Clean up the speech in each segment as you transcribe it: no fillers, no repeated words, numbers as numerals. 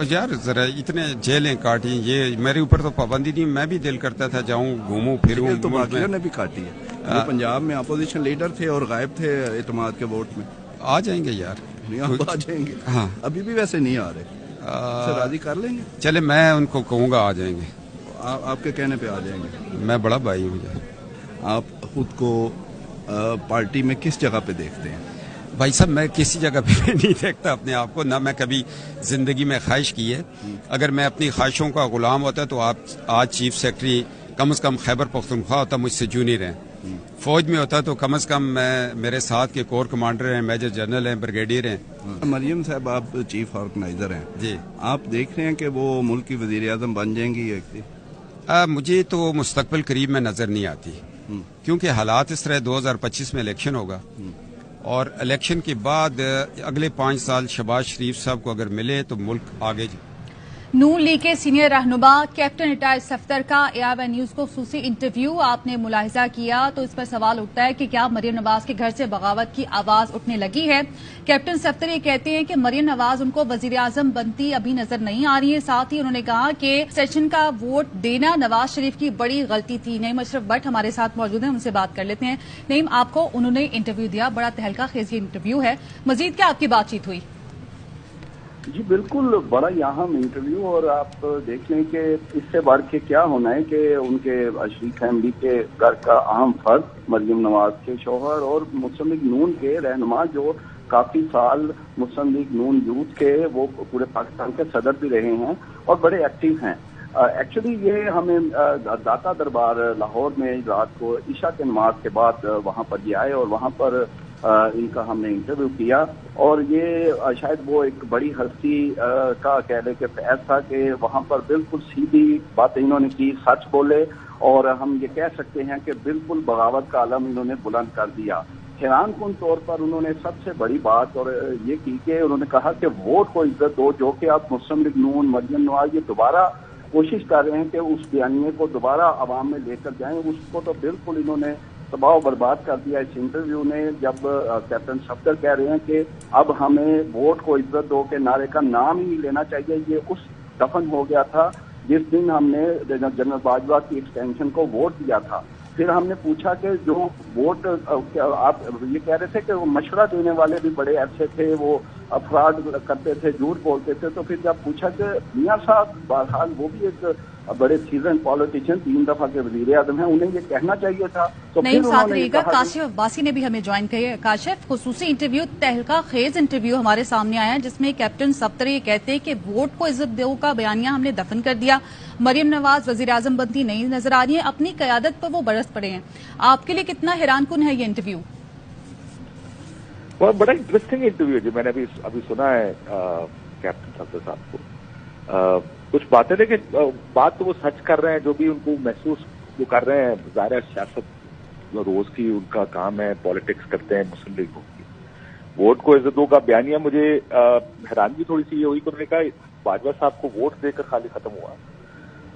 اور یار ذرا اتنے جیلیں کاٹی، یہ میرے اوپر تو پابندی نہیں، میں بھی دل کرتا تھا جاؤں گھوموں پھروں. تو باقیوں نے بھی کاٹی ہے. یہ پنجاب میں اپوزیشن لیڈر تھے اور غائب تھے اعتماد کے ووٹ میں. آ جائیں گے یار. نہیں آپ آ جائیں گے. ہاں ابھی بھی ویسے نہیں آ رہے. راضی کر لیں گے. چلے میں ان کو کہوں گا آ جائیں گے. آپ کے کہنے پہ آ جائیں گے. میں بڑا بھائی ہوں یار. آپ خود کو پارٹی میں کس جگہ پہ دیکھتے ہیں؟ بھائی صاحب میں کسی جگہ پہ نہیں دیکھتا اپنے آپ کو، نہ میں کبھی زندگی میں خواہش کی ہے. اگر میں اپنی خواہشوں کا غلام ہوتا تو آپ آج چیف سیکرٹری کم از کم خیبر پختونخوا ہوتا مجھ سے جونیئر ہیں. فوج میں ہوتا تو کم از کم میں میرے ساتھ کے کور کمانڈر ہیں، میجر جنرل ہیں، بریگیڈیئر ہیں. مریم صاحب آپ چیف آرگنائزر ہیں جی. آپ دیکھ رہے ہیں کہ وہ ملک کی وزیر اعظم بن جائیں گی ایک دن؟ مجھے تو مستقبل قریب میں نظر نہیں آتی، کیونکہ حالات اس طرح 2025 میں الیکشن ہوگا، اور الیکشن کے بعد اگلے 5 سال شہباز شریف صاحب کو اگر ملے تو ملک آگے. نون لیگ کے سینئر رہنما کیپٹن ریٹائرڈ صفدر کا AIY نیوز کو خصوصی انٹرویو آپ نے ملاحظہ کیا تو اس پر سوال اٹھتا ہے کہ کیا مریم نواز کے گھر سے بغاوت کی آواز اٹھنے لگی ہے؟ کیپٹن صفدر یہ کہتے ہیں کہ مریم نواز ان کو وزیر اعظم بنتی ابھی نظر نہیں آ رہی ہے. ساتھ ہی انہوں نے کہا کہ سیشن کا ووٹ دینا نواز شریف کی بڑی غلطی تھی. نعیم اشرف بٹ ہمارے ساتھ موجود ہیں، ان سے بات کر لیتے ہیں. نعیم، آپ کو انہوں نے انٹرویو دیا، بڑا تہلکہ خیز یہ انٹرویو ہے، مزید کیا آپ کی بات چیت ہوئی؟ جی بالکل، بڑا اہم انٹرویو، اور آپ دیکھ لیں کہ اس سے بڑھ کے کیا ہونا ہے کہ ان کے شریف فیملی کے گھر کا اہم فرد مریم نواز کے شوہر اور مسلم لیگ نون کے رہنما جو کافی سال مسلم لیگ نون یوتھ کے وہ پورے پاکستان کے صدر بھی رہے ہیں اور بڑے ایکٹیو ہیں. ایکچولی یہ ہمیں داتا دربار لاہور میں رات کو عشاء کے نماز کے بعد وہاں پر یہ آئے اور وہاں پر ان کا ہم نے انٹرویو کیا، اور یہ شاید وہ ایک بڑی ہستی کا کہہ لیں کہ فیض تھا کہ وہاں پر بالکل سیدھی باتیں انہوں نے کی، سچ بولے، اور ہم یہ کہہ سکتے ہیں کہ بالکل بغاوت کا علم انہوں نے بلند کر دیا. حیران کن طور پر انہوں نے سب سے بڑی بات اور یہ کی کہ انہوں نے کہا کہ ووٹ کو عزت دو، جو کہ آپ مسلم لیگ نون مریم نواز یہ دوبارہ کوشش کر رہے ہیں کہ اس بیانیے کو دوبارہ عوام میں لے کر جائیں، اس کو تو بالکل انہوں نے تباہ و برباد کر دیا اس انٹرویو نے. جب کیپٹن صفدر کہہ رہے ہیں کہ اب ہمیں ووٹ کو عزت دو کے نعرے کا نام ہی نہیں لینا چاہیے، یہ اس دفن ہو گیا تھا جس دن ہم نے جنرل باجوہ کی ایکسٹینشن کو ووٹ دیا تھا. پھر ہم نے پوچھا کہ جو ووٹ آپ یہ کہہ رہے تھے کہ وہ مشورہ دینے والے بھی بڑے اچھے تھے، وہ افراد کرتے تھے، جھوٹ بولتے تھے، تو پھر جب پوچھا کہ میاں صاحب بہرحال وہ بھی ایک بڑے سیزن پالیٹیشین 3 دفعہ کے وزیر اعظم ہیں، انہیں یہ کہنا چاہیے تھا. تو نہیں پھر ساتھ رہے گا کاشف عباسی نے بھی ہمیں جوائن کیا. کاشف، خصوصی انٹرویو، تہلکہ خیز انٹرویو ہمارے سامنے آیا جس میں کیپٹن صفدر یہ کہتے ہیں کہ ووٹ کو عزت دو کا بیانیہ ہم نے دفن کر دیا، مریم نواز وزیر اعظم بنتی نہیں نظر آ رہی ہیں، اپنی قیادت پر وہ برس پڑے ہیں. آپ کے لیے کتنا حیران کن ہے یہ انٹرویو؟ بڑا انٹرسٹنگ انٹرویو جو میں نے ابھی سنا ہے کیپٹن صفدر صاحب کو. کچھ باتیں تھے کہ بات تو وہ سچ کر رہے ہیں، جو بھی ان کو محسوس وہ کر رہے ہیں. ظاہر سیاست روز کی ان کا کام ہے، پالیٹکس کرتے ہیں مسلم لیگ کی. ووٹ کو عزت دو کا بیانیہ مجھے حیرانگی تھوڑی سی یہ ہوئی کہ انہوں نے کہا باجوہ صاحب کو ووٹ دے کر خالی ختم ہوا.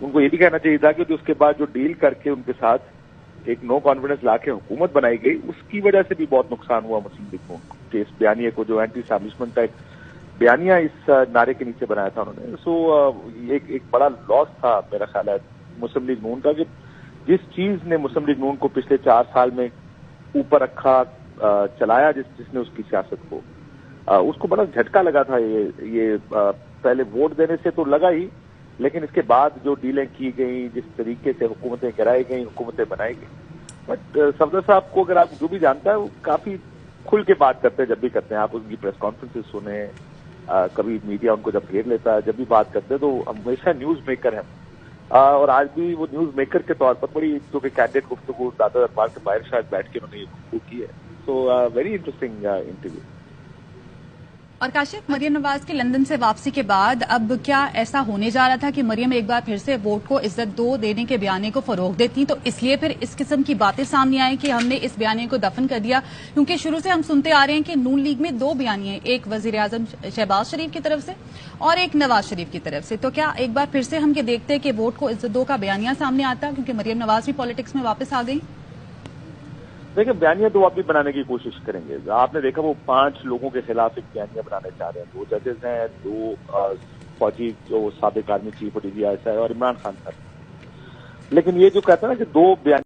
ان کو یہ بھی کہنا چاہیے تھا کہ اس کے بعد جو ڈیل کر کے ان کے ساتھ ایک نو کانفیڈنس لا کے حکومت بنائی گئی، اس کی وجہ سے بھی بہت نقصان ہوا مسلم لیگ کو. کہ اس بیانیے کو جو اینٹی اسٹیبلشمنٹ کا ایک بیانیہ اس نعرے کے نیچے بنایا تھا انہوں نے، سو ایک بڑا لاس تھا میرا خیال ہے مسلم لیگ نون کا، کہ جس چیز نے مسلم لیگ نون کو پچھلے 4 سال میں اوپر رکھا، چلایا، جس نے اس کی سیاست کو، اس کو بڑا جھٹکا لگا تھا. یہ پہلے ووٹ دینے سے تو لگا ہی، لیکن اس کے بعد جو ڈیلیں کی گئیں، جس طریقے سے حکومتیں گرائی گئیں، حکومتیں بنائی گئیں. بٹ صفدر صاحب کو اگر آپ جو بھی جانتا ہے وہ کافی کھل کے بات کرتے ہیں جب بھی کرتے ہیں. آپ ان کی پریس کانفرنسز سنیں، کبھی میڈیا ان کو جب گھیر لیتا ہے، جب بھی بات کرتے ہیں تو ہمیشہ نیوز میکر ہیں. اور آج بھی وہ نیوز میکر کے طور پر بڑی جو کہ کینڈیڈ گفتگو داتا دربار کے باہر شاید بیٹھ کے انہوں نے یہ گفتگو کی ہے. So very interesting interview. اور کاشف، مریم نواز کی لندن سے واپسی کے بعد اب کیا ایسا ہونے جا رہا تھا کہ مریم ایک بار پھر سے ووٹ کو عزت دو دینے کے بیانیے کو فروغ دیتی، تو اس لیے پھر اس قسم کی باتیں سامنے آئیں کہ ہم نے اس بیانیے کو دفن کر دیا؟ کیونکہ شروع سے ہم سنتے آ رہے ہیں کہ نون لیگ میں 2 بیانیے، ایک وزیر اعظم شہباز شریف کی طرف سے اور ایک نواز شریف کی طرف سے. تو کیا ایک بار پھر سے ہم یہ دیکھتے کہ ووٹ کو عزت دو کا بیانیہ سامنے آتا کیونکہ مریم نواز بھی پالیٹکس میں واپس آ گئی؟ دیکھیں، بیانیہ تو آپ بھی بنانے کی کوشش کریں گے. آپ نے دیکھا وہ 5 لوگوں کے خلاف ایک بیانیہ بنانے چاہ رہے ہیں. 2 ججز ہیں، 2 فوجی جو سابق آرمی چیف اور DGI اور عمران خان صاحب. لیکن یہ جو کہتے ہیں نا کہ دو بیان